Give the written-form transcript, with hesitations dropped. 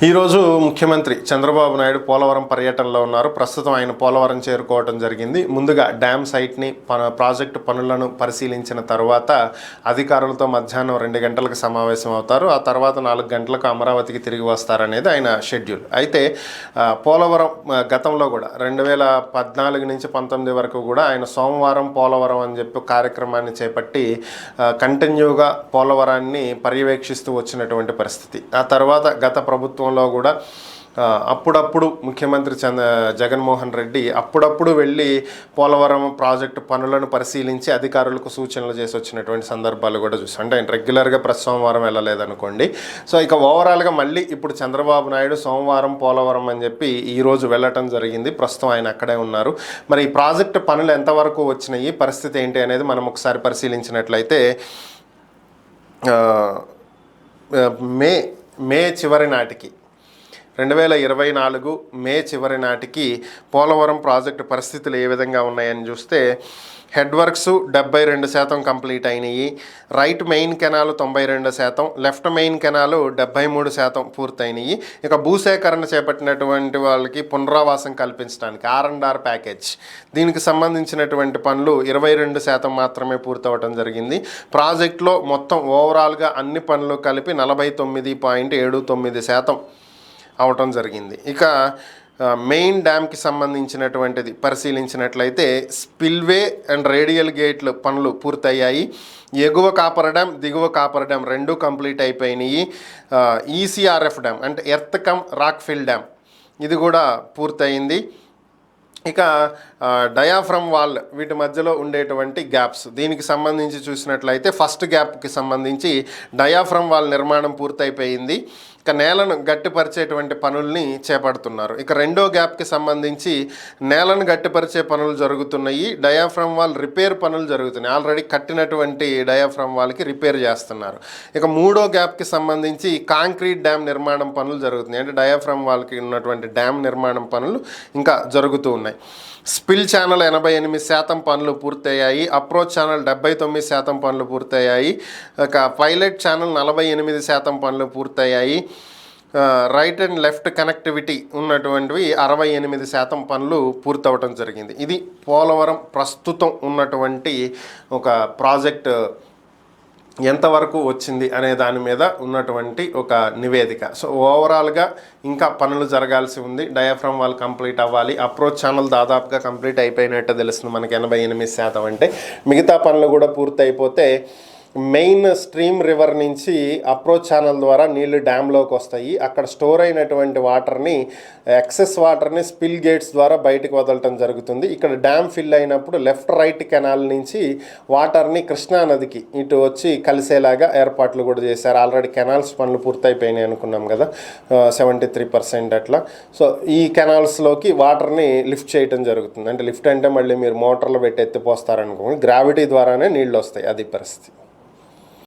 ఈరోజు ముఖ్యమంత్రి చంద్రబాబు నాయుడు పోలవరం పర్యటనలో ఉన్నారు. ప్రస్తుతం ఆయన పోలవరం చేరుకోవడం జరిగింది. ముందుగా డ్యామ్ సైట్ని ప్రాజెక్టు పనులను పరిశీలించిన తర్వాత అధికారులతో మధ్యాహ్నం 2 గంటలకు సమావేశం అవుతారు. ఆ తర్వాత 4 గంటలకు అమరావతికి తిరిగి వస్తారనేది ఆయన షెడ్యూల్. అయితే పోలవరం గతంలో కూడా 2014 నుంచి 19 వరకు కూడా ఆయన సోమవారం పోలవరం అని చెప్పి కార్యక్రమాన్ని చేపట్టి కంటిన్యూగా పోలవరాన్ని పర్యవేక్షిస్తూ వచ్చినటువంటి పరిస్థితి. ఆ తర్వాత గత ప్రభుత్వం కూడా అప్పుడప్పుడు ముఖ్యమంత్రి జగన్మోహన్ రెడ్డి అప్పుడప్పుడు వెళ్ళి పోలవరం ప్రాజెక్టు పనులను పరిశీలించి అధికారులకు సూచనలు చేసి వచ్చినటువంటి సందర్భాలు కూడా చూసాం. అంటే ఆయన రెగ్యులర్గా ప్రతి సోమవారం వెళ్ళలేదనుకోండి. సో ఇక ఓవరాల్గా మళ్ళీ ఇప్పుడు చంద్రబాబు నాయుడు సోమవారం పోలవరం అని చెప్పి ఈరోజు వెళ్ళటం జరిగింది. ప్రస్తుతం ఆయన అక్కడే ఉన్నారు. మరి ఈ ప్రాజెక్టు పనులు ఎంతవరకు వచ్చినాయి, పరిస్థితి ఏంటి అనేది మనం ఒకసారి పరిశీలించినట్లయితే మే చివరి నాటికి 2024 మే చివరి నాటికి పోలవరం ప్రాజెక్టు పరిస్థితులు ఏ విధంగా ఉన్నాయని చూస్తే హెడ్ వర్క్స్ 72% కంప్లీట్ అయినాయి. Right main canal 92%, left main canal 73% పూర్తయినాయి. ఇక భూసేకరణ చేపట్టినటువంటి వాళ్ళకి పునరావాసం కల్పించడానికి R&R ప్యాకేజ్ దీనికి సంబంధించినటువంటి పనులు 22% మాత్రమే పూర్తవడం జరిగింది. ప్రాజెక్టులో మొత్తం ఓవరాల్గా అన్ని పనులు కలిపి 49.79% అవటం జరిగింది. ఇక మెయిన్ డ్యామ్కి సంబంధించినటువంటిది పరిశీలించినట్లయితే స్పిల్వే అండ్ రేడియల్ గేట్లు పనులు పూర్తయ్యాయి. ఎగువ కాపర్ డ్యామ్, దిగువ కాపర్ డ్యామ్ 2 కంప్లీట్ అయిపోయినాయి. ECRF డ్యామ్ అంటే earth cum rock fill dam ఇది కూడా పూర్తయింది. ఇక డయాఫ్రమ్ వాల్ వీటి మధ్యలో ఉండేటువంటి గ్యాప్స్ దీనికి సంబంధించి చూసినట్లయితే ఫస్ట్ గ్యాప్కి సంబంధించి డయాఫ్రమ్ వాల్ నిర్మాణం పూర్తయిపోయింది. ఇక నేలను గట్టిపరిచేటువంటి పనుల్ని చేపడుతున్నారు. ఇక రెండో గ్యాప్కి సంబంధించి నేలను గట్టిపరిచే పనులు జరుగుతున్నాయి. డయాఫ్రమ్ వాల్ రిపేర్ పనులు జరుగుతున్నాయి. ఆల్రెడీ కట్టినటువంటి డయాఫ్రమ్ వాల్కి రిపేర్ చేస్తున్నారు. ఇక మూడో గ్యాప్కి సంబంధించి కాంక్రీట్ డ్యామ్ నిర్మాణం పనులు జరుగుతున్నాయి. అంటే డయాఫ్రమ్ వాల్కి ఉన్నటువంటి డ్యామ్ నిర్మాణం పనులు ఇంకా జరుగుతూ ఉన్నాయి. స్పిల్ ఛానల్ 88% పనులు పూర్తయ్యాయి. అప్రోచ్ ఛానల్ 79% పనులు పూర్తయ్యాయి. ఇక పైలట్ ఛానల్ 48% పనులు పూర్తయ్యాయి. రైట్ అండ్ లెఫ్ట్ కనెక్టివిటీ ఉన్నటువంటివి 68% పనులు పూర్తవటం జరిగింది. ఇది పోలవరం ప్రస్తుతం ఉన్నటువంటి ఒక ప్రాజెక్ట్ ఎంతవరకు వచ్చింది అనే దాని మీద ఉన్నటువంటి ఒక నివేదిక. సో ఓవరాల్గా ఇంకా పనులు జరగాల్సి ఉంది. డయాఫ్రమ్ వాల్ కంప్లీట్ అవ్వాలి. అప్రోచ్ ఛానల్ దాదాపుగా కంప్లీట్ అయిపోయినట్టు తెలుస్తుంది మనకి 88%. అంటే మిగతా పనులు కూడా పూర్తి అయిపోతే మెయిన్ స్ట్రీమ్ రివర్ నుంచి అప్రోచ్ ఛానల్ ద్వారా నీళ్లు డ్యామ్లోకి వస్తాయి. అక్కడ స్టోర్ అయినటువంటి వాటర్ని ఎక్సెస్ వాటర్ని స్పిల్ గేట్స్ ద్వారా బయటకు వదలటం జరుగుతుంది. ఇక్కడ డ్యామ్ ఫిల్ అయినప్పుడు లెఫ్ట్ రైట్ కెనాల్ నుంచి వాటర్ని కృష్ణానదికి ఇటు వచ్చి కలిసేలాగా ఏర్పాట్లు కూడా చేశారు. ఆల్రెడీ కెనాల్స్ పనులు పూర్తయిపోయినాయి అనుకున్నాం కదా, 73% అట్లా. సో ఈ కెనాల్స్లోకి వాటర్ని లిఫ్ట్ చేయటం జరుగుతుంది. అంటే లిఫ్ట్ అంటే మళ్ళీ మీరు మోటార్లు పెట్టి ఎత్తిపోస్తారనుకోండి, గ్రావిటీ ద్వారానే నీళ్ళు వస్తాయి. అది పరిస్థితి.